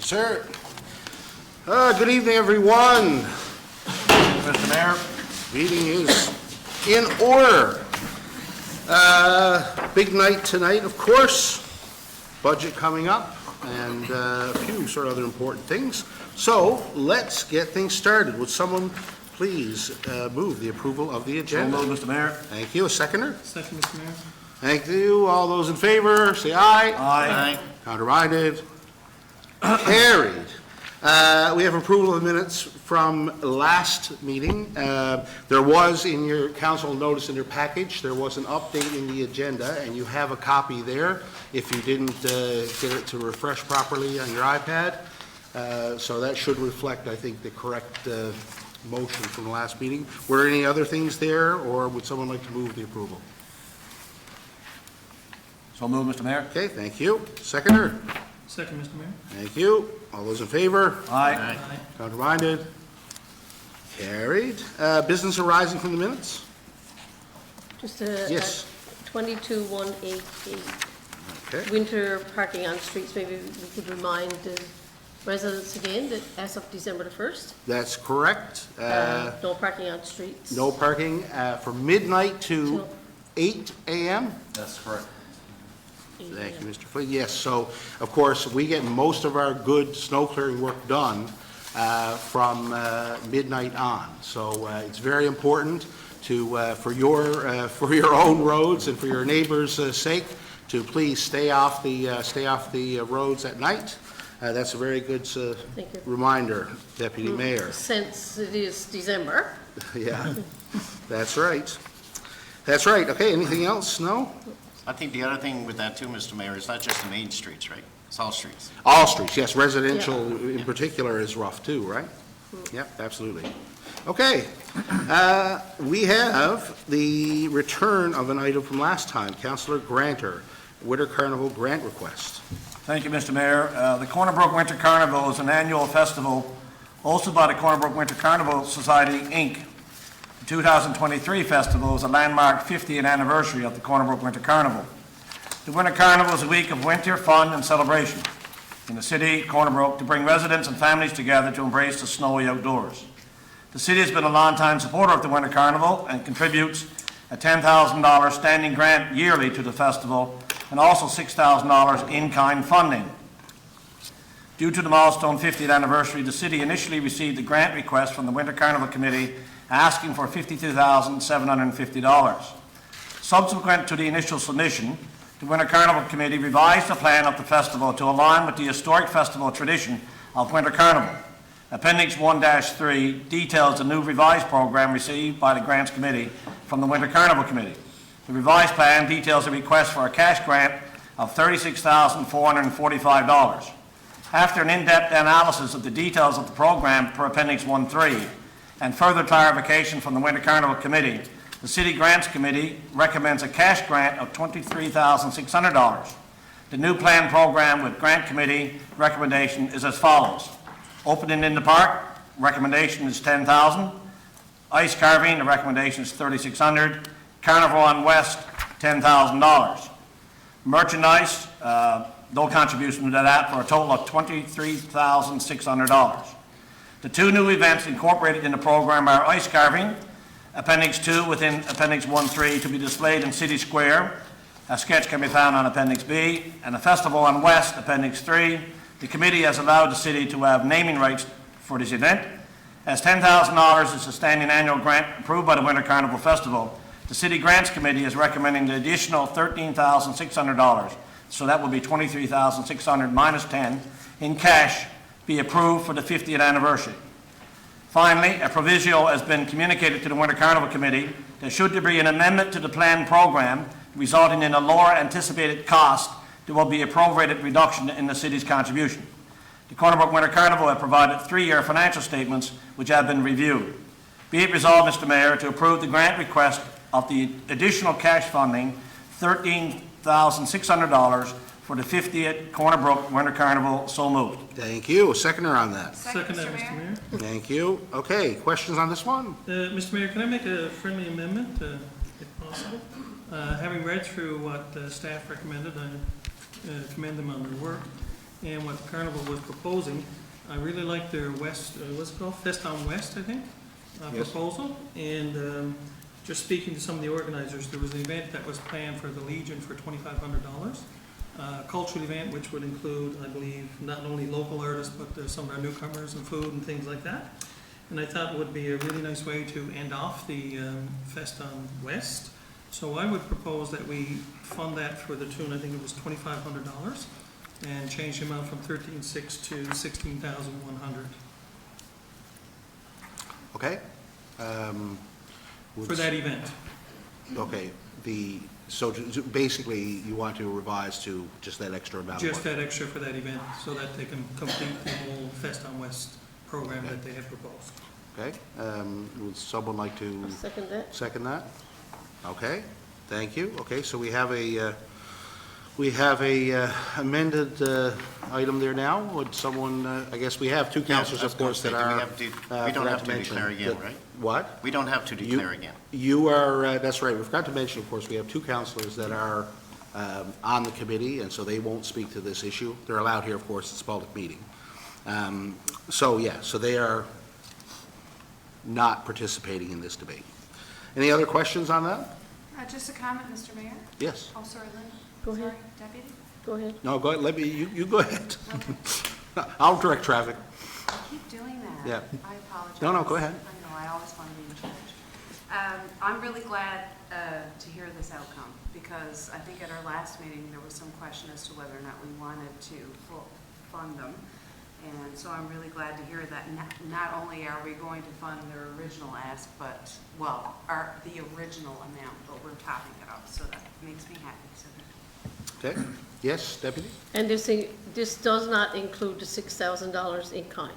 Sir. Good evening, everyone. Mr. Mayor. Meeting is in order. Big night tonight, of course. Budget coming up and a few sort of other important things. So let's get things started. Would someone please move the approval of the agenda? So moved, Mr. Mayor. Thank you. A seconder? Second, Mr. Mayor. Thank you. All those in favor, say aye. Aye. Counter-minded? Carried. We have approval of the minutes from last meeting. There was in your council notice in your package, there was an update in the agenda, and you have a copy there if you didn't get it to refresh properly on your iPad. So that should reflect, I think, the correct motion from the last meeting. Were there any other things there, or would someone like to move the approval? So moved, Mr. Mayor. Okay, thank you. Seconder? Second, Mr. Mayor. Thank you. All those in favor? Aye. Counter-minded? Carried. Business arising from the minutes? Just Yes. 22188, Okay. winter parking on streets. Maybe we could remind the residents again that as of December the 1st, That's correct. no parking on streets. No parking from midnight to 8 a.m.? That's correct. Thank you, Mr. Flynn. Yes, so, of course, we get most of our good snow clearing work done from midnight on. So it's very important to, for your own roads and for your neighbors' sake, to please stay off the roads at night. That's a very good Thank you. reminder, Deputy Mayor. Since it is December. Yeah, that's right. That's right. Okay, anything else? No? I think the other thing with that too, Mr. Mayor, is not just the main streets, right? It's all streets. All streets, yes, residential in particular is rough too, right? Yep, absolutely. Okay, we have the return of an item from last time, Councillor Granter, Winter Carnival grant request. Thank you, Mr. Mayor. The Corner Brook Winter Carnival is an annual festival hosted by the Corner Brook Winter Carnival Society, Inc. The 2023 festival is a landmark 50th anniversary of the Corner Brook Winter Carnival. The Winter Carnival is a week of winter fun and celebration in the city, Corner Brook, to bring residents and families together to embrace the snowy outdoors. The city has been a long-time supporter of the Winter Carnival and contributes a $10,000 standing grant yearly to the festival and also $6,000 in-kind funding. Due to the milestone 50th anniversary, the city initially received a grant request from the Winter Carnival Committee asking for $52,750. Subsequent to the initial submission, the Winter Carnival Committee revised the plan of the festival to align with the historic festival tradition of Winter Carnival. Appendix 1-3 details the new revised program received by the Grants Committee from the Winter Carnival Committee. The revised plan details a request for a cash grant of $36,445. After an in-depth analysis of the details of the program per Appendix 1-3 and further clarification from the Winter Carnival Committee, the City Grants Committee recommends a cash grant of $23,600. The new plan program with Grant Committee recommendation is as follows. Opening in the park, recommendation is $10,000. Ice carving, the recommendation is $3,600. Carnival on West, $10,000. Merchandise, no contribution to that, for a total of $23,600. The two new events incorporated in the program are ice carving, Appendix 2 within Appendix 1-3 to be displayed in City Square. A sketch can be found on Appendix B, and a festival on West, Appendix 3. The committee has allowed the city to have naming rights for this event. As $10,000 is a standing annual grant approved by the Winter Carnival Festival, the City Grants Committee is recommending the additional $13,600, so that will be $23,600 minus 10 in cash, be approved for the 50th anniversary. Finally, a provisional has been communicated to the Winter Carnival Committee that should there be an amendment to the planned program resulting in a lower anticipated cost, there will be a prorated reduction in the city's contribution. The Corner Brook Winter Carnival have provided 3-year financial statements which have been reviewed. Be it resolved, Mr. Mayor, to approve the grant request of the additional cash funding, $13,600 for the 50th Corner Brook Winter Carnival. So moved. Thank you. A seconder on that. Second, Mr. Mayor. Thank you. Okay, questions on this one? Mr. Mayor, can I make a friendly amendment, if possible? Having read through what staff recommended, I commend them on their work. and what Carnival was proposing. I really like their west, what's it called, Fest on West, I think, Yes. proposal. And just speaking to some of the organizers, there was an event that was planned for the Legion for $2,500. Cultural event, which would include, I believe, not only local artists, but some of our newcomers and food and things like that. And I thought it would be a really nice way to end off the Fest on West. So I would propose that we fund that for the tune, I think it was $2,500, and change the amount from $13,600 to $16,100 Okay? for that event. Okay, so basically, you want to revise to just that extra amount of Just money? that extra for that event, so that they can complete the whole Fest on West program that they have proposed. Okay, would someone like to I'll second that. second that? Okay, thank you. Okay, so we have a amended item there now. Would someone, I guess we have two councillors, of course, that are. We don't forgot have to mention declare again, that- right? What? We don't have to declare again. You are, that's right, we forgot to mention, of course, we have two councillors that are on the committee, and so they won't speak to this issue. They're allowed here, of course, it's a public meeting. So, yeah, so they are not participating in this debate. Any other questions on that? Just a comment, Mr. Mayor? Yes? Oh, sorry, Linda. Go ahead. Sorry, Deputy? Go ahead. No, go ahead, let me, you go ahead. Okay. I'll direct traffic. I keep doing that. Yeah. I apologize. No, go ahead. I know, I always want to be in charge. I'm really glad to hear this outcome, because I think at our last meeting, there was some question as to whether or not we wanted to fund them. And so I'm really glad to hear that not only are we going to fund their original ask, but, well, the original amount, but we're topping it up, so that makes me happy. So Okay, yes, Deputy? And this does not include the $6,000 in kind.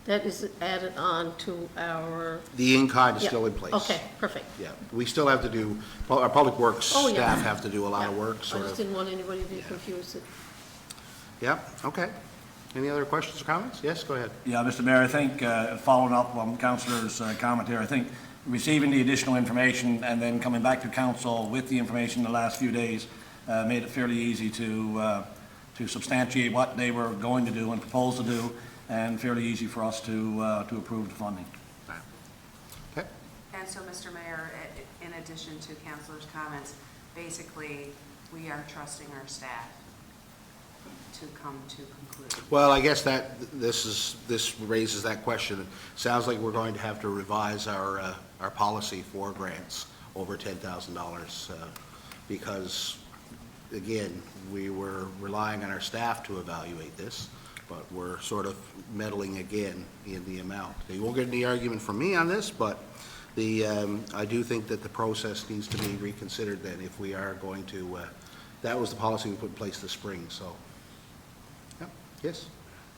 That is added on to our. The in-kind is Yeah. still in place. Okay, perfect. Yeah, we still have to do, our Public Works Oh, yeah. staff have to do a lot of Yeah. work, I sort just of. didn't want anybody to be confused. Yeah, okay. Any other questions or comments? Yes, go ahead. Yeah, Mr. Mayor, I think, following up on Councillor's comment here, I think receiving the additional information and then coming back to council with the information the last few days made it fairly easy to substantiate what they were going to do and propose to do, and fairly easy for us to approve the funding. Okay, And so, Mr. Mayor, in addition to Councilor's comments, basically, we are trusting our staff to come to conclusion. well, I guess this raises that question. It sounds like we're going to have to revise our policy for grants over $10,000, because, again, we were relying on our staff to evaluate this, but we're sort of meddling again in the amount. You won't get any argument from me on this, but I do think that the process needs to be reconsidered then if we are going to, that was the policy we put in place this spring, so. Yeah, yes?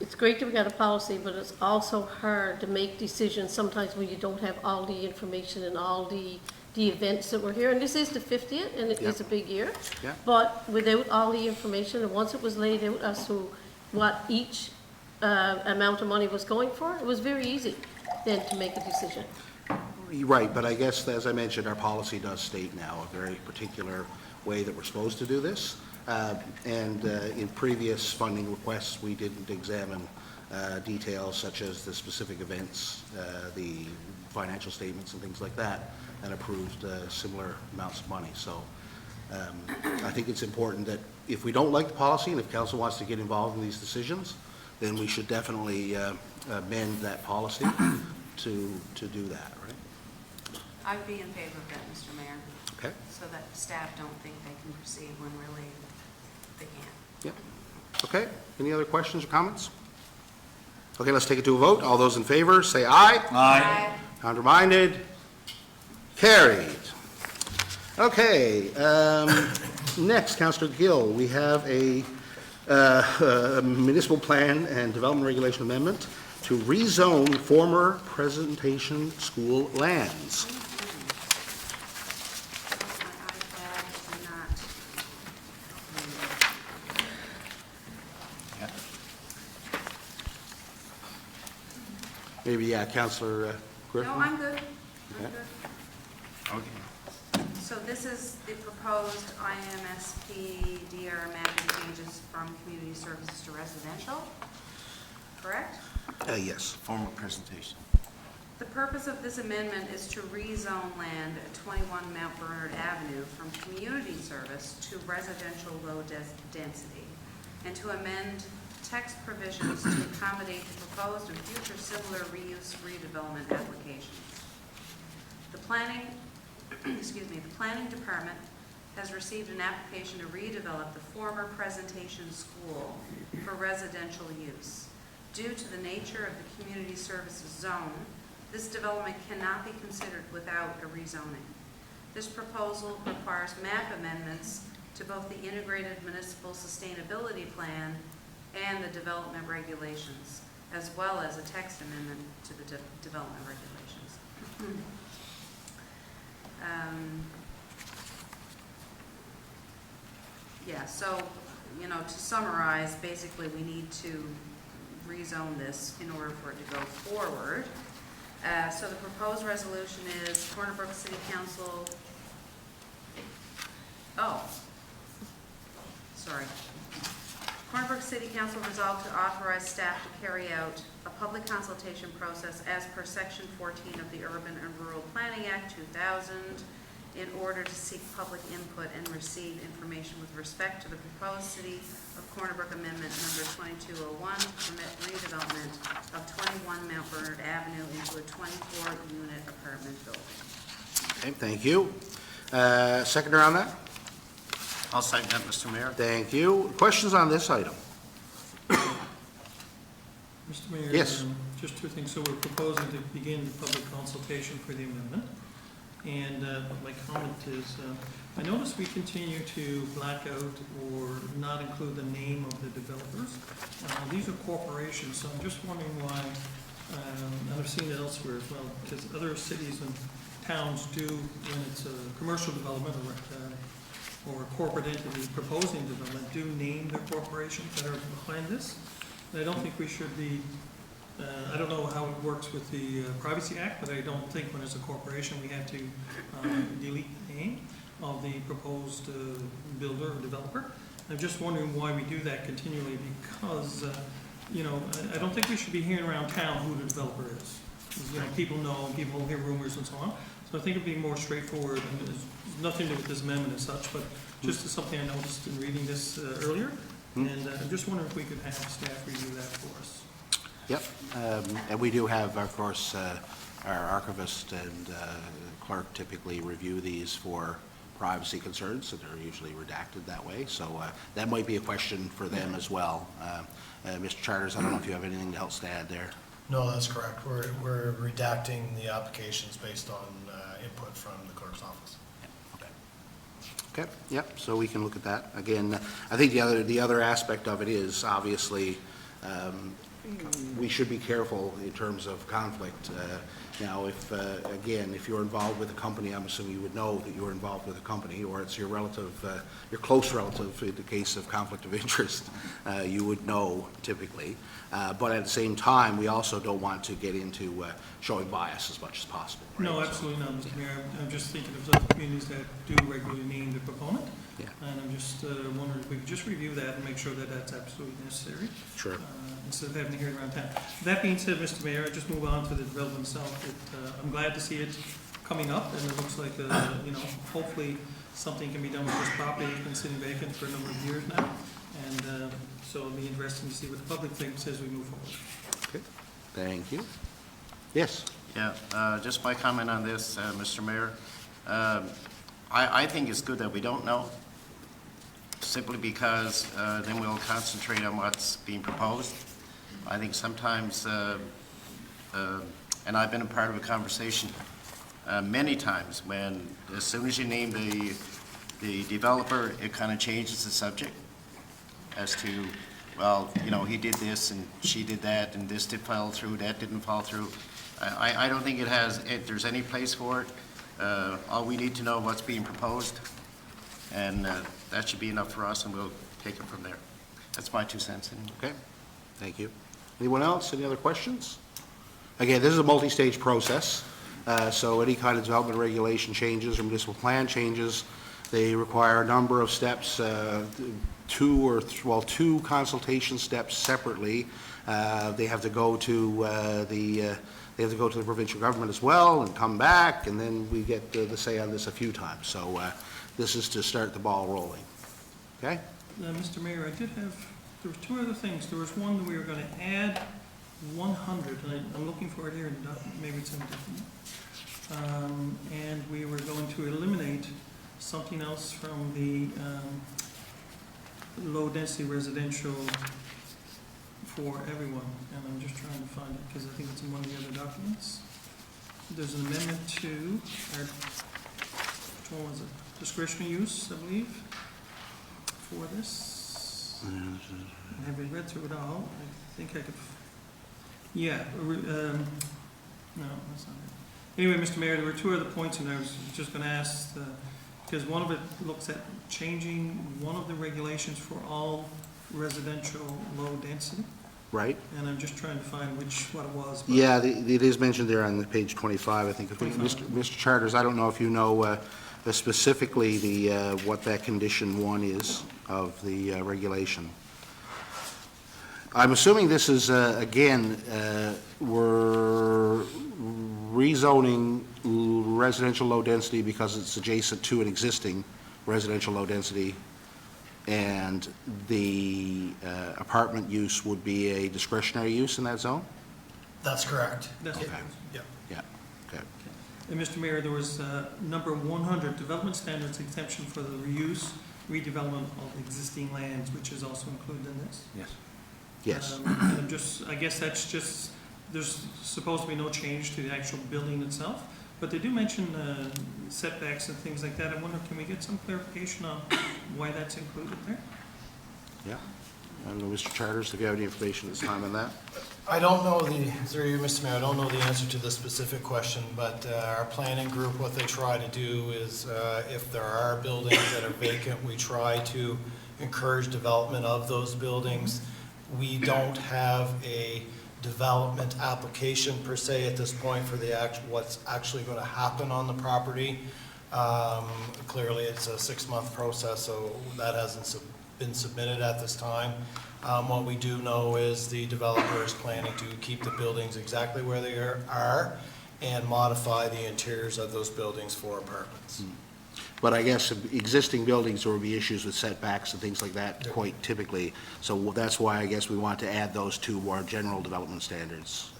It's great that we got a policy, but it's also hard to make decisions sometimes when you don't have all the information and all the events that were here. And this is the 50th, and it is a big year. Yeah. But without all the information, and once it was laid out as to what each amount of money was going for, it was very easy then to make a decision. Right, but I guess, as I mentioned, our policy does state now a very particular way that we're supposed to do this. And in previous funding requests, we didn't examine details such as the specific events, the financial statements and things like that, and approved similar amounts of money. So I think it's important that if we don't like the policy and if council wants to get involved in these decisions, then we should definitely amend that policy to do that, right? I'd be in favor of that, Mr. Mayor, Okay? so that staff don't think they can proceed when really they can't. Yeah. Okay, any other questions or comments? Okay, let's take it to a vote. All those in favor, say aye. Aye. Counterminded? Carried. Okay, next, Councillor Gill, we have a municipal plan and development regulation amendment to rezone former Presentation School lands. My iPad is not. Maybe, Councillor Griffin? No, I'm good. I'm Okay. good. Okay. So this is the proposed IMSP DR mapping changes from community services to residential, correct? Yes. Formal presentation. The purpose of this amendment is to rezone land at 21 Mount Bernard Avenue from community service to residential low density, and to amend text provisions to accommodate the proposed and future similar reuse redevelopment applications. The planning, the planning department has received an application to redevelop the former presentation school for residential use. Due to the nature of the community services zone, this development cannot be considered without a rezoning. This proposal requires map amendments to both the integrated municipal sustainability plan and the development regulations, as well as a text amendment to the development regulations. Yeah, so, to summarize, basically we need to rezone this in order for it to go forward. So the proposed resolution is Corner Brook City Council, Corner Brook City Council resolved to authorize staff to carry out a public consultation process as per Section 14 of the Urban and Rural Planning Act 2000 in order to seek public input and receive information with respect to the proposed City of Corner Brook Amendment number 2201 to permit redevelopment of 21 Mount Bernard Avenue into a 24-unit apartment building. Okay, thank you. Seconder on that? I'll second that, Mr. Mayor. Thank you. Questions on this item? Mr. Mayor? Yes. Just two things. So we're proposing to begin the public consultation for the amendment. And my comment is, I notice we continue to black out or not include the name of the developers. These are corporations, so I'm just wondering why, and I've seen it elsewhere as well, because other cities and towns do, when it's a commercial development or a corporate entity proposing development, do name their corporations that are behind this. And I don't think we should be, I don't know how it works with the Privacy Act, but I don't think when it's a corporation, we have to delete the name of the proposed builder or developer. I'm just wondering why we do that continually, because, I don't think we should be hearing around town who the developer is. People know, people hear rumors and so on. So I think it'd be more straightforward, and there's nothing to do with this amendment as such, but just as something I noticed in reading this earlier. And I'm just wondering if we could have staff review that for us. Yep, and we do have, of course, our archivist and clerk typically review these for privacy concerns, so they're usually redacted that way. So that might be a question for them as well. Mr. Charters, I don't know if you have anything else to add there. No, that's correct. We're redacting the applications based on input from the clerk's office. Okay, yep, so we can look at that. Again, I think the other aspect of it is obviously we should be careful in terms of conflict. Now, if you're involved with a company, I'm assuming you would know that you're involved with a company, or it's your relative, your close relative in the case of conflict of interest, you would know typically. But at the same time, we also don't want to get into showing bias as much as possible. Right? No, absolutely not, Mr. Mayor. I'm just thinking of other communities that do regularly name the proponent. Yeah. And I'm just wondering if we could just review that and make sure that that's absolutely necessary. Sure. Instead of having to hear it around town. That being said, Mr. Mayor, I just move on to the development itself. I'm glad to see it coming up, and it looks like, hopefully something can be done with this property. It's been sitting vacant for a number of years now. And so it'll be interesting to see what the public thinks as we move forward. Okay, thank you. Yes. Yeah, just my comment on this, Mr. Mayor. I think it's good that we don't know, simply because then we'll concentrate on what's being proposed. I think sometimes, and I've been a part of a conversation many times when as soon as you name the developer, it kind of changes the subject as to, well, he did this and she did that and this did fall through, that didn't fall through. I don't think there's any place for it. All we need to know what's being proposed, and that should be enough for us, and we'll take it from there. That's my 2 cents. Okay, thank you. Anyone else? Any other questions? Again, this is a multi-stage process. So any kind of development regulation changes or municipal plan changes, they require a number of steps, two consultation steps separately. They have to go to the provincial government as well and come back, and then we get the say on this a few times. So this is to start the ball rolling. Okay? Mr. Mayor, there were two other things. There was one that we were going to add 100, and I'm looking for it here in the document, maybe it's in a different. And we were going to eliminate something else from the low-density residential for everyone, and I'm just trying to find it, because I think it's in one of the other documents. There's an amendment to, which one was it? Discretionary use, I believe, for this. Have we read through it all? I think I could, yeah, no, that's not it. Anyway, Mr. Mayor, there were two other points, and I was just gonna ask, because one of it looks at changing one of the regulations for all residential low density, Right? and I'm just trying to find what it was. but- Yeah, it is mentioned there on page 25, I think. 25. Mr. Charters, I don't know if you know specifically what that condition 1 is of the regulation. I'm assuming this is, again, we're rezoning residential low density because it's adjacent to an existing residential low density, and the apartment use would be a discretionary use in that zone? That's correct. That's what it Okay. was. Yep. Yeah, okay. And Mr. Mayor, there was number 100, development standards exemption for the reuse, redevelopment of existing lands, which is also included in this. Yes. Yes. And I'm just, I guess that's just, there's supposed to be no change to the actual building itself, but they do mention setbacks and things like that. I wonder, can we get some clarification on why that's included there? Yeah. I don't know, Mr. Charters, if you have any information at this time on that? I don't know through you, Mr. Mayor, I don't know the answer to the specific question, but our planning group, what they try to do is if there are buildings that are vacant, we try to encourage development of those buildings. We don't have a development application per se at this point for what's actually going to happen on the property. Clearly, it's a 6-month process, so that hasn't been submitted at this time. What we do know is the developer is planning to keep the buildings exactly where they are and modify the interiors of those buildings for apartments. But I guess existing buildings, there will be issues with setbacks and things like that quite typically. So that's why I guess we want to add those to our general development standards.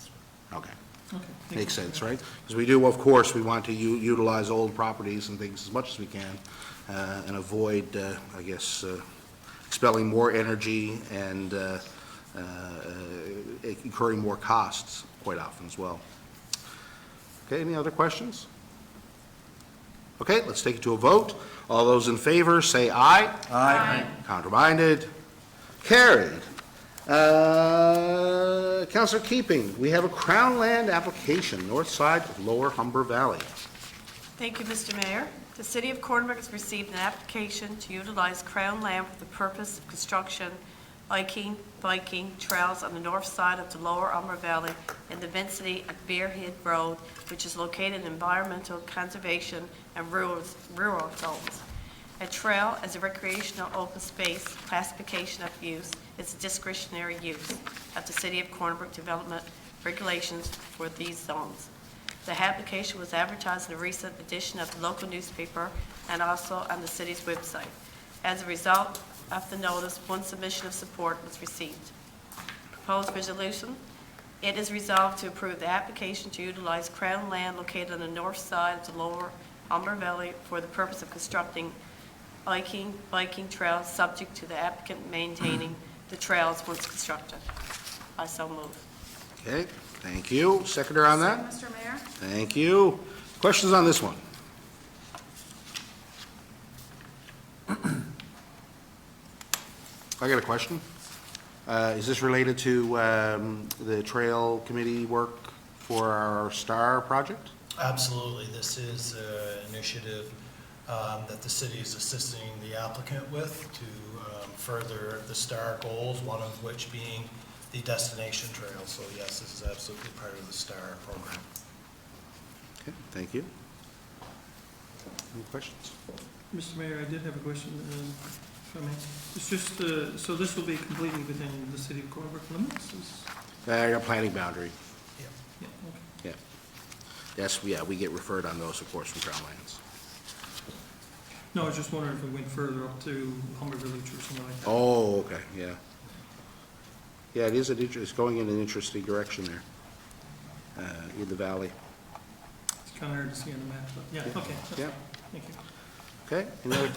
Okay. Okay. thank Makes you. sense, right? Because we do, of course, we want to utilize old properties and things as much as we can and avoid, I guess, expelling more energy and incurring more costs quite often as well. Okay, any other questions? Okay, let's take it to a vote. All those in favor, say aye. Aye. Counterminded? Carried. Councillor Keeping, we have a Crown Land application, north side of Lower Humber Valley. Thank you, Mr. Mayor. The City of Cornwall has received an application to utilize Crown land for the purpose of construction, hiking, biking trails on the north side of the Lower Humber Valley in the vicinity of Bear Head Road, which is located in environmental conservation and rural zones. A trail as a recreational open space classification of use is a discretionary use of the City of Cornwall development regulations for these zones. The application was advertised in a recent edition of the local newspaper and also on the city's website. As a result of the notice, one submission of support was received. Proposed resolution: it is resolved to approve the application to utilize Crown land located on the north side of the Lower Humber Valley for the purpose of constructing hiking, biking trails, subject to the applicant maintaining the trails once constructed. I so move. Okay, thank you. Seconder on that? Mr. Mayor? Thank you. Questions on this one? I got a question. Is this related to the Trail Committee work for our STAR project? Absolutely. This is an initiative that the city is assisting the applicant with to further the STAR goals, one of which being the destination trail. So yes, this is absolutely part of the STAR program. Okay, thank you. Any questions? Mr. Mayor, I did have a question, if I may. It's just, so this will be completely within the city of Cornbrook limits? Your planning boundary, Yeah, okay. yeah. Yes, yeah, we get referred on those, of course, from Crown Lands. No, I was just wondering if we went further up to Humber Village or something like that. Oh, okay, yeah. Yeah, it is it's going in an interesting direction there, in the valley. It's kind of hard to see on the map, but, yeah, okay. that's Yeah. fine. Thank you. Okay,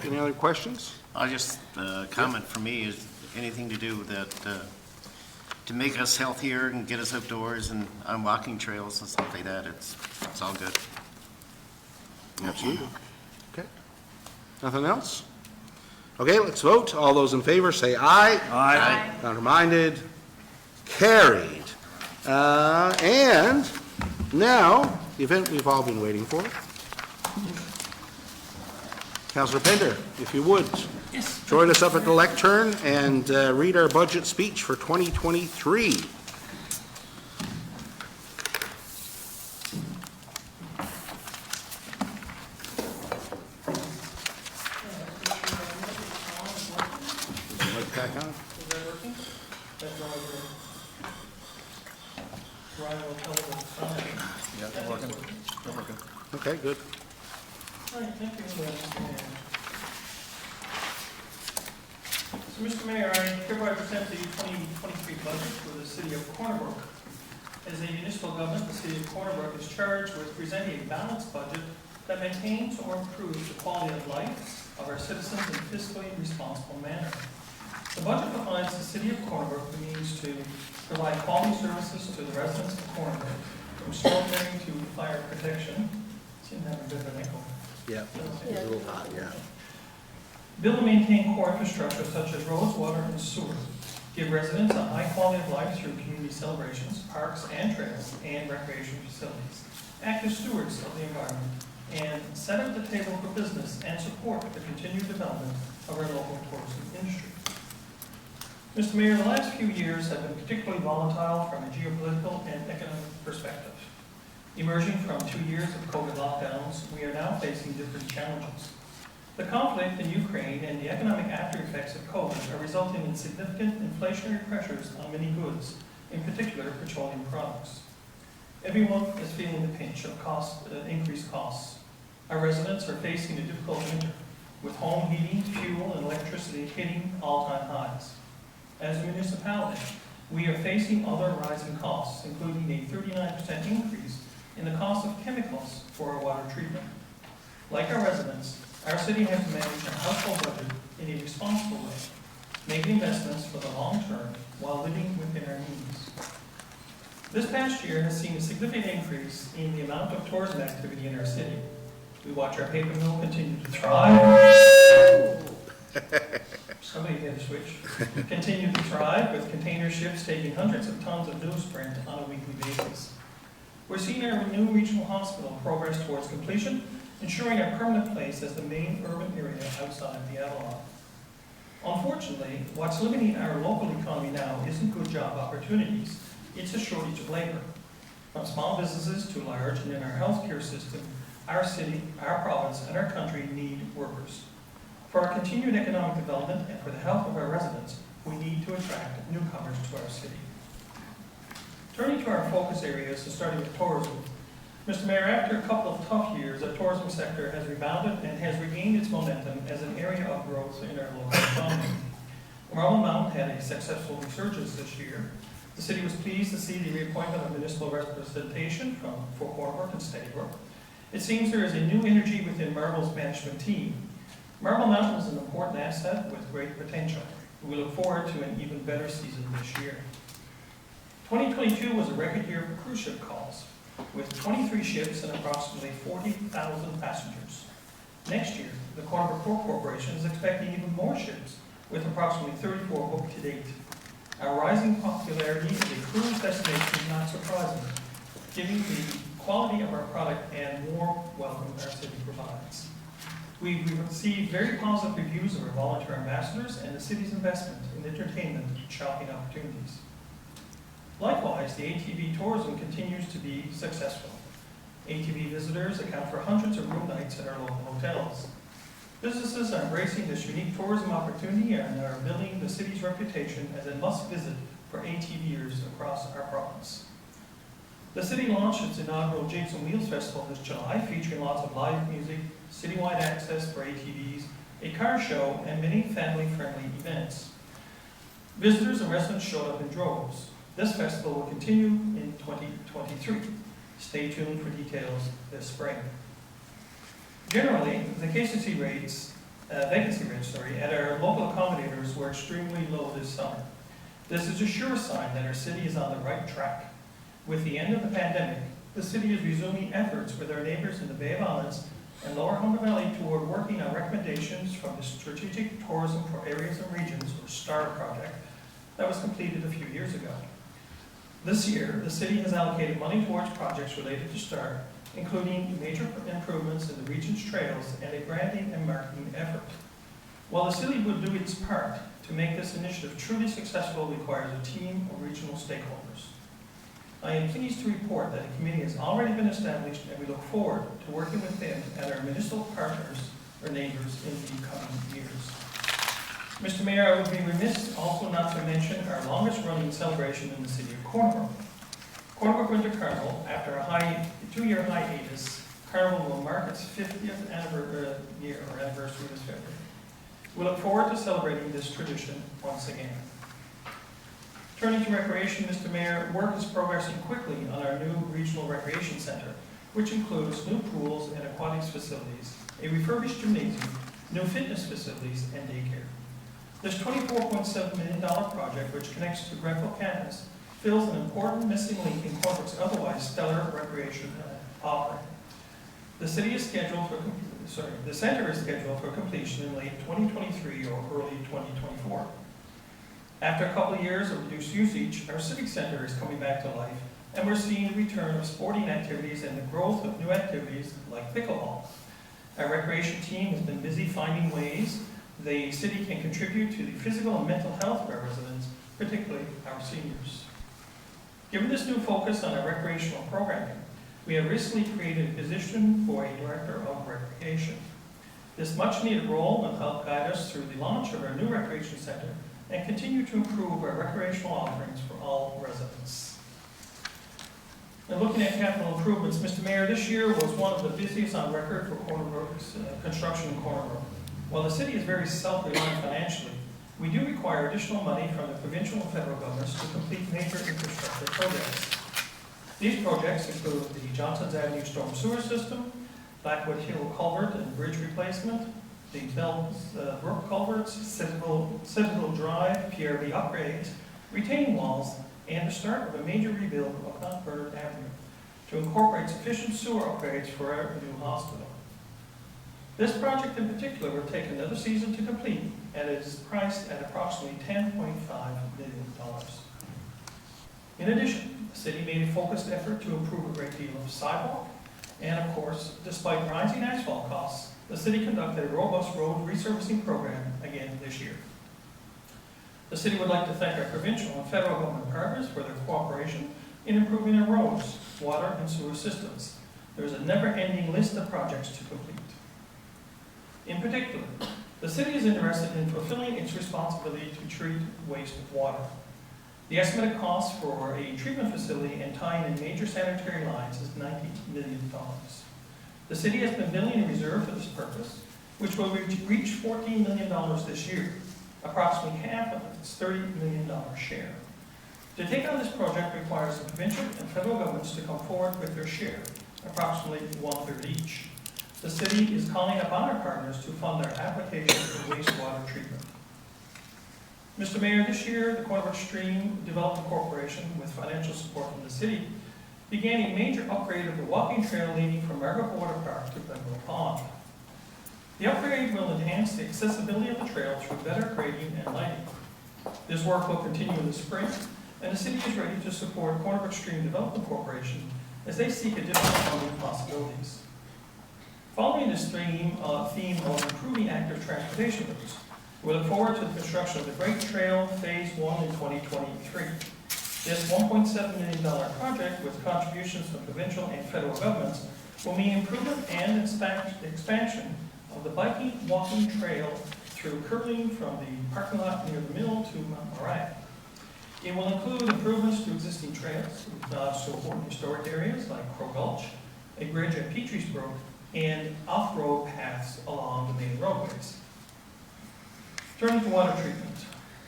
any other questions? I'll just, comment for me is anything to do with that, to make us healthier and get us outdoors and on walking trails and stuff like that, it's all good. Absolutely. Okay. Nothing else? Okay, let's vote. All those in favor say aye. Aye. Counterminded? Carried. And now, the event we've all been waiting for. Councillor Pender, if you would, Yes. join us up at the lectern and read our budget speech for 2023. Mic back on? Is that working? That's not working. Ryan will tell us. Yeah, they're working. Okay, good. All right, thank you, Mr. Mayor. So, Mr. Mayor, I hereby present the 2023 budget for the city of Corner Brook. As a municipal government, the city of Corner Brook is charged with presenting a balanced budget that maintains or improves the quality of life of our citizens in a fiscally responsible manner. The budget defines the city of Corner Brook means to provide quality services to the residents of Corner Brook, from storm drain to fire protection. Seem to have a bit of an echo. Yeah, it's a little hot, yeah. Build and maintain core infrastructure such as roads, water, and sewer. Give residents a high quality of life through community celebrations, parks and trails, and recreation facilities. Act as stewards of the environment, and set up the table for business and support the continued development of our local tourism industry. Mr. Mayor, the last few years have been particularly volatile from a geopolitical and economic perspective. Emerging from 2 years of COVID lockdowns, we are now facing different challenges. The conflict in Ukraine and the economic after effects of COVID are resulting in significant inflationary pressures on many goods, in particular petroleum products. Everyone is feeling the pinch of increased costs. Our residents are facing a difficult winter, with home heating, fuel, and electricity hitting all-time highs. As a municipality, we are facing other rising costs, including a 39% increase in the cost of chemicals for our water treatment. Like our residents, our city has to manage our household budget in a responsible way, making investments for the long term while living within our means. This past year has seen a significant increase in the amount of tourism activity in our city. We watch our paper mill continue to thrive. Somebody hit a switch. Continue to thrive with container ships taking hundreds of tons of newsprint on a weekly basis. We're seeing our new regional hospital progress towards completion, ensuring a permanent place as the main urban area outside the Avalon. Unfortunately, what's limiting our local economy now isn't good job opportunities, it's a shortage of labor. From small businesses to large, and in our healthcare system, our city, our province, and our country need workers. For our continued economic development and for the health of our residents, we need to attract newcomers to our city. Turning to our focus areas, starting with tourism. Mr. Mayor, after a couple of tough years, the tourism sector has rebounded and has regained its momentum as an area of growth in our local economy. Marble Mountain had a successful resurgence this year. The city was pleased to see the reappointment of municipal representation for Corner Brook and Stony Brook. It seems there is a new energy within Marble's management team. Marble Mountain is an important asset with great potential. We look forward to an even better season this year. 2022 was a record year for cruise ship calls, with 23 ships and approximately 40,000 passengers. Next year, the Corner Brook Port Corporation is expecting even more ships, with approximately 34 booked to date. Our rising popularity as a cruise destination is not surprising, given the quality of our product and warm welcome our city provides. We received very positive reviews of our volunteer ambassadors and the city's investment in entertainment and shopping opportunities. Likewise, the ATV tourism continues to be successful. ATV visitors account for hundreds of room nights at our local hotels. Businesses are embracing this unique tourism opportunity and are building the city's reputation as a must-visit for ATVers across our province. The city launched its inaugural Jigs and Wheels Festival this July, featuring lots of live music, citywide access for ATVs, a car show, and many family-friendly events. Visitors and residents showed up in droves. This festival will continue in 2023. Stay tuned for details this spring. Generally, vacancy rates at our local accommodators were extremely low this summer. This is a sure sign that our city is on the right track. With the end of the pandemic, the city is resuming efforts with our neighbors in the Bay of Islands and Lower Hunter Valley toward working on recommendations from the Strategic Tourism for Areas and Regions, or STAR project, that was completed a few years ago. This year, the city has allocated money towards projects related to STAR, including major improvements in the region's trails and a branding and marketing effort. While the city will do its part to make this initiative truly successful requires a team of regional stakeholders. I am pleased to report that a committee has already been established, and we look forward to working with them and our municipal partners or neighbors in the coming years. Mr. Mayor, I would be remiss also not to mention our longest-running celebration in the city of Corner Brook. Corner Brook Winter Carnival, after a two-year hiatus, Carnival will mark its 50th anniversary this February. We look forward to celebrating this tradition once again. Turning to recreation, Mr. Mayor, work is progressing quickly on our new regional recreation center, which includes new pools and aquatics facilities, a refurbished gymnasium, new fitness facilities, and daycare. This $24.7 million project, which connects to Grenfell campus, fills an important missing link in Cornbrook's otherwise stellar recreation offering. The center is scheduled for completion in late 2023 or early 2024. After a couple of years of reduced usage, our civic center is coming back to life, and we're seeing the return of sporting activities and the growth of new activities like pickleball. Our recreation team has been busy finding ways the city can contribute to the physical and mental health of our residents, particularly our seniors. Given this new focus on our recreational programming, we have recently created a position for a director of recreation. This much-needed role will help guide us through the launch of our new recreation center and continue to improve our recreational offerings for all residents. Now, looking at capital improvements, Mr. Mayor, this year was one of the busiest on record for Corner Brook's construction in Corner Brook. While the city is very self-reliant financially, we do require additional money from the provincial and federal governments to complete major infrastructure projects. These projects include the Johnsons Avenue Storm Sewer System, Blackwood Hill Culvert and Bridge Replacement, the Bells Brook Culverts, Citadel Drive, PRB upgrades, retaining walls, and the start of a major rebuild of Mount Bernard Avenue to incorporate sufficient sewer upgrades for our new hospital. This project in particular will take another season to complete, and it is priced at approximately $10.5 million. In addition, the city made a focused effort to improve a great deal of sidewalk, and of course, despite rising asphalt costs, the city conducted a robust road resurfacing program again this year. The city would like to thank our provincial and federal government partners for their cooperation in improving our roads, water, and sewer systems. There is a never-ending list of projects to complete. In particular, the city is interested in fulfilling its responsibility to treat wastewater. The estimated cost for a treatment facility and tying in major sanitary lines is $90 million. The city has been building a reserve for this purpose, which will reach $14 million this year, approximately half of its $30 million share. To take on this project requires the provincial and federal governments to come forward with their share, approximately 1/3 each. The city is calling upon our partners to fund their application for wastewater treatment. Mr. Mayor, this year, the Corner Brook Stream Development Corporation, with financial support from the city, began a major upgrade of the walking trail leading from Margaret Water Park to Glenville Pond. The upgrade will enhance the accessibility of the trail through better grading and lighting. This work will continue in the spring, and the city is ready to support Corner Brook Stream Development Corporation as they seek additional funding possibilities. Following this theme of improving active transportation routes, we look forward to the construction of the Great Trail Phase 1 in 2023. This $1.7 million project, with contributions from provincial and federal governments, will mean improvement and expansion of the biking, walking trail through curling from the parking lot near the mill to Mount Moriah. It will include improvements to existing trails, nods to important historic areas like Crow Gulch, a bridge at Petrie's Brook, and off-road paths along the main roadways. Turning to water treatment.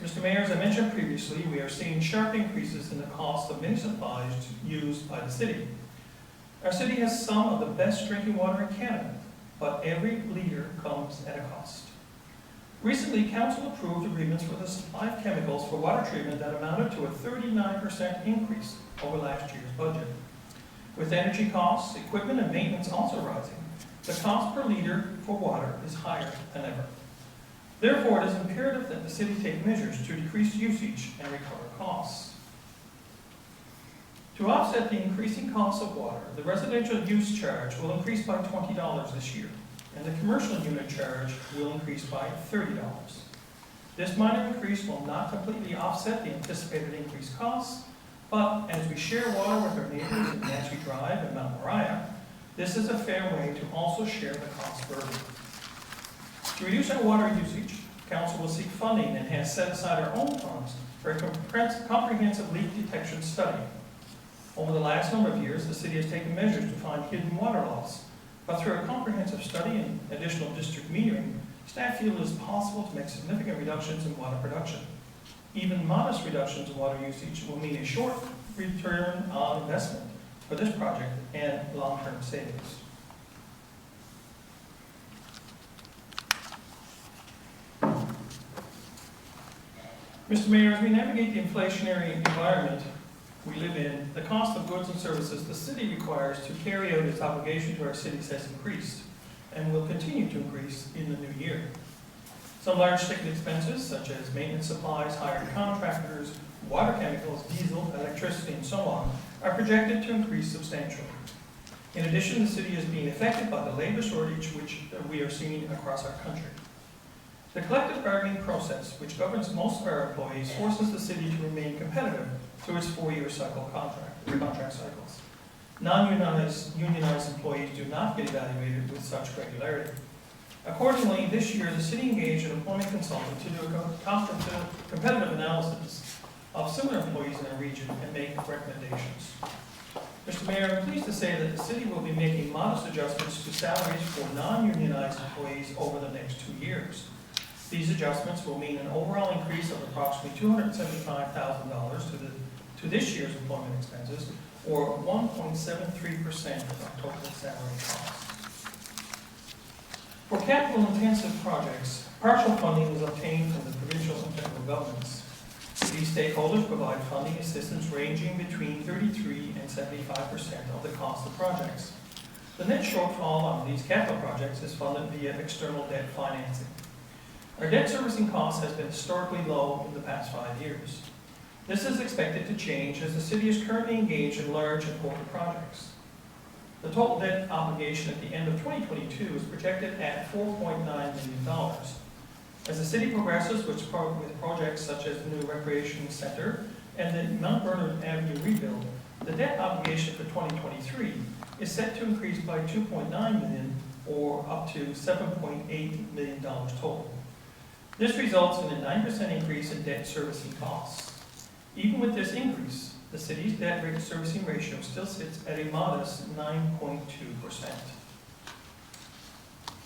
Mr. Mayor, as I mentioned previously, we are seeing sharp increases in the cost of many supplies used by the city. Our city has some of the best drinking water in Canada, but every liter comes at a cost. Recently, council approved agreements for the supply of chemicals for water treatment that amounted to a 39% increase over last year's budget. With energy costs, equipment, and maintenance also rising, the cost per liter for water is higher than ever. Therefore, it is imperative that the city take measures to decrease usage and recover costs. To offset the increasing costs of water, the residential use charge will increase by $20 this year, and the commercial unit charge will increase by $30. This minor increase will not completely offset the anticipated increased costs, but as we share water with our neighbors in Nancy Drive and Mount Moriah, this is a fair way to also share the cost burden. To reduce our water usage, council will seek funding and has set aside our own funds for a comprehensive leak detection study. Over the last number of years, the city has taken measures to find hidden water loss, but through a comprehensive study and additional district metering, staff feel it is possible to make significant reductions in water production. Even modest reductions in water usage will mean a short return on investment for this project and long-term savings. Mr. Mayor, as we navigate the inflationary environment we live in, the cost of goods and services the city requires to carry out its obligation to our cities has increased and will continue to increase in the new year. Some large ticket expenses, such as maintenance supplies, hired contractors, water chemicals, diesel, electricity, and so on, are projected to increase substantially. In addition, the city is being affected by the labor shortage which we are seeing across our country. The collective bargaining process, which governs most of our employees, forces the city to remain competitive through its 4-year contract cycles. Non-unionized employees do not get evaluated with such regularity. Accordingly, this year, the city engaged an employment consultant to do a competitive analysis of similar employees in our region and make recommendations. Mr. Mayor, I'm pleased to say that the city will be making modest adjustments to salaries for non-unionized employees over the next 2 years. These adjustments will mean an overall increase of approximately $275,000 to this year's employment expenses, or 1.73% of total salary costs. For capital-intensive projects, partial funding is obtained from the provincial and federal governments. These stakeholders provide funding assistance ranging between 33% and 75% of the cost of projects. The net shortfall on these capital projects is funded via external debt financing. Our debt servicing cost has been historically low in the past 5 years. This is expected to change as the city is currently engaged in large important projects. The total debt obligation at the end of 2022 is projected at $4.9 million. As the city progresses with projects such as the new recreation center and the Mount Bernard Avenue rebuild, the debt obligation for 2023 is set to increase by $2.9 million, or up to $7.8 million total. This results in a 9% increase in debt servicing costs. Even with this increase, the city's debt servicing ratio still sits at a modest 9.2%.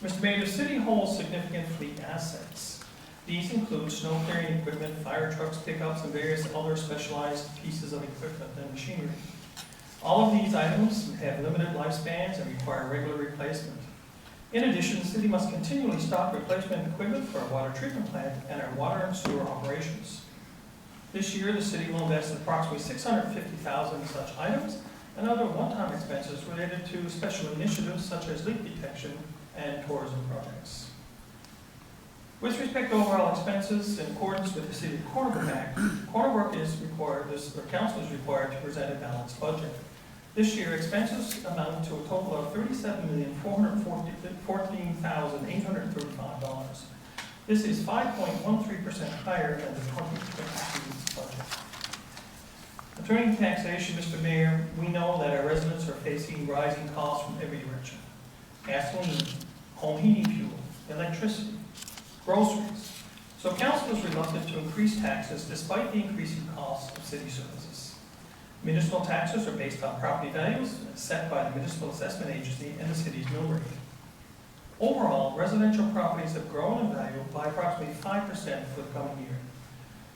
Mr. Mayor, the city holds significant fleet assets. These include snow clearing equipment, fire trucks, pickups, and various other specialized pieces of equipment and machinery. All of these items have limited lifespans and require regular replacement. In addition, the city must continually stock replacement equipment for our water treatment plant and our water and sewer operations. This year, the city will invest approximately $650,000 in such items and other one-time expenses related to special initiatives such as leak detection and tourism projects. With respect to overall expenses, in accordance with the City of Corner Brook Act, Corner Brook is required, council is required to present a balanced budget. This year, expenses amount to a total of $37,414,835. This is 5.13% higher than the 2022 budget. The Turning to taxation, Mr. Mayor, we know that our residents are facing rising costs from every direction. Gasoline, home heating fuel, electricity, groceries. So council is reluctant to increase taxes despite the increasing costs of city services. Municipal taxes are based on property values set by the Municipal Assessment Agency and the city's mill rate. Overall, residential properties have grown in value by approximately 5% for the coming year.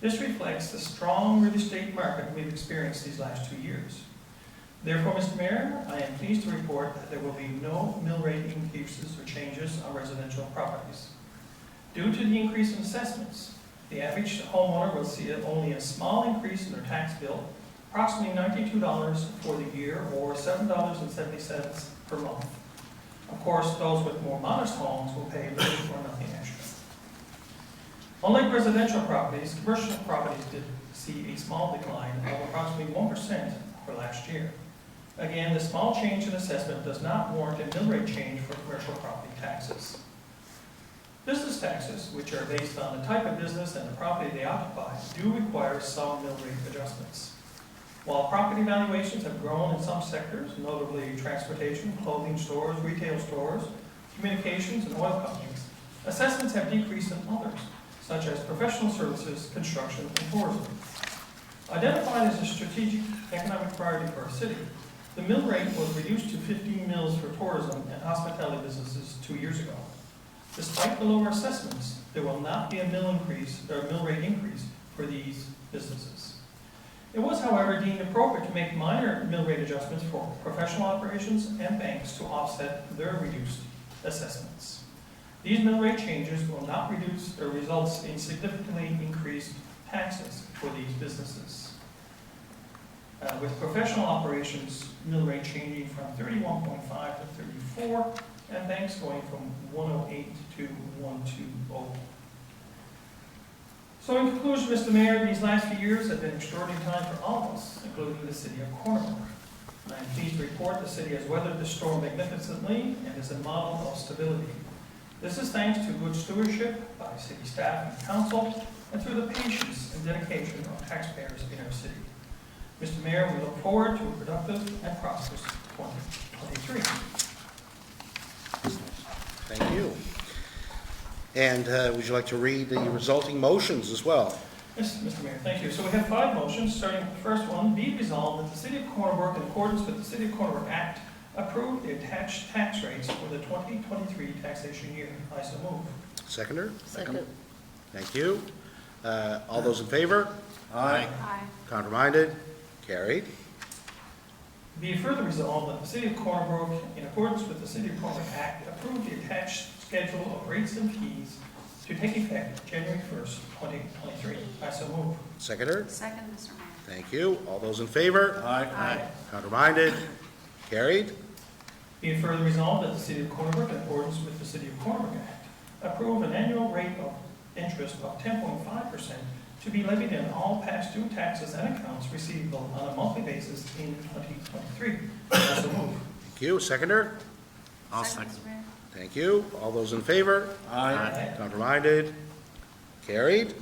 This reflects the strong real estate market we've experienced these last 2 years. Therefore, Mr. Mayor, I am pleased to report that there will be no mill rate increases or changes on residential properties. Due to the increase in assessments, the average homeowner will see only a small increase in their tax bill, approximately $92 for the year or $7.70 per month. Of course, those with more modest homes will pay little or nothing extra. Unlike residential properties, commercial properties did see a small decline of approximately 1% for last year. Again, the small change in assessment does not warrant a mill rate change for commercial property taxes. Business taxes, which are based on the type of business and the property they occupy, do require some mill rate adjustments. While property valuations have grown in some sectors, notably transportation, clothing stores, retail stores, communications, and oil companies, assessments have decreased in others, such as professional services, construction, and tourism. Identified as a strategic economic priority for our city, the mill rate was reduced to 15 mills for tourism and hospitality businesses 2 years ago. Despite the lower assessments, there will not be a mill rate increase for these businesses. It was, however, deemed appropriate to make minor mill rate adjustments for professional operations and banks to offset their reduced assessments. These mill rate changes will not reduce or result in significantly increased taxes for these businesses. With professional operations mill rate changing from 31.5 to 34, and banks going from 108 to 120. So in conclusion, Mr. Mayor, these last few years have been extraordinary times for all of us, including the city of Corner Brook. I am pleased to report the city has weathered the storm magnificently and is a model of stability. This is thanks to good stewardship by city staff and council, and through the patience and dedication of taxpayers in our city. Mr. Mayor, we look forward to a productive and prosperous 2023. Thank you. And would you like to read the resulting motions as well? Yes, Mr. Mayor, thank you. So we have 5 motions, starting with the first one. Be it resolved that the City of Corner Brook, in accordance with the City of Corner Brook Act, approve the attached tax rates for the 2023 taxation year. I so move. Seconder? Second. Thank you. All those in favor? Aye. Aye. Contraminded? Carried. Be it further resolved that the City of Corner Brook, in accordance with the City of Corner Brook Act, approve the attached schedule of rates and fees to take effect January 1st, 2023. I so move. Seconder? Second, Mr. Mayor. Thank you. All those in favor? Aye. Contraminded? Carried. Be it further resolved that the City of Corner Brook, in accordance with the City of Corner Brook Act, approve an annual rate of interest of 10.5% to be levied in all past due taxes and accounts receivable on a monthly basis in 2023. I so move. Thank you. Seconder? I'll Second, second. Mr. Mayor. Thank you. All those in favor? Aye. Contraminded? Carried.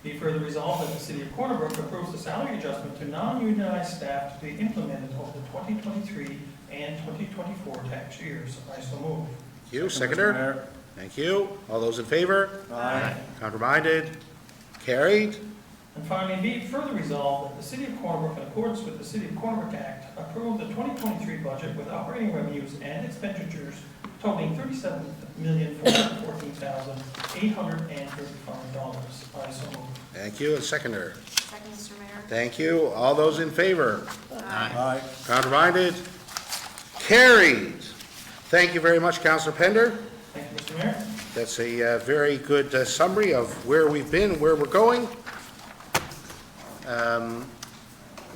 Be further resolved that the City of Corner Brook approves the salary adjustment to non-unionized staff to be implemented over the 2023 and 2024 tax years. I so move. Thank you. Seconder? Thank you. All those in favor? Aye. Contraminded? Carried. And finally, be it further resolved that the City of Corner Brook, in accordance with the City of Corner Brook Act, approve the 2023 budget with operating revenues and expenditures totaling $37,414,835. I so move. Thank you. And seconder? Second, Mr. Mayor. Thank you. All those in favor? Aye. Contraminded? Carried. Thank you very much, Councillor Pender. Thank you, Mr. Mayor. That's a very good summary of where we've been and where we're going.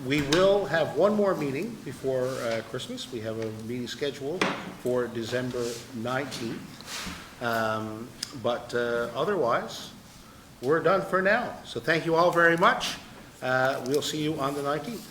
We will have one more meeting before Christmas. We have a meeting scheduled for December 19th. But otherwise, we're done for now. So thank you all very much. We'll see you on the 19th.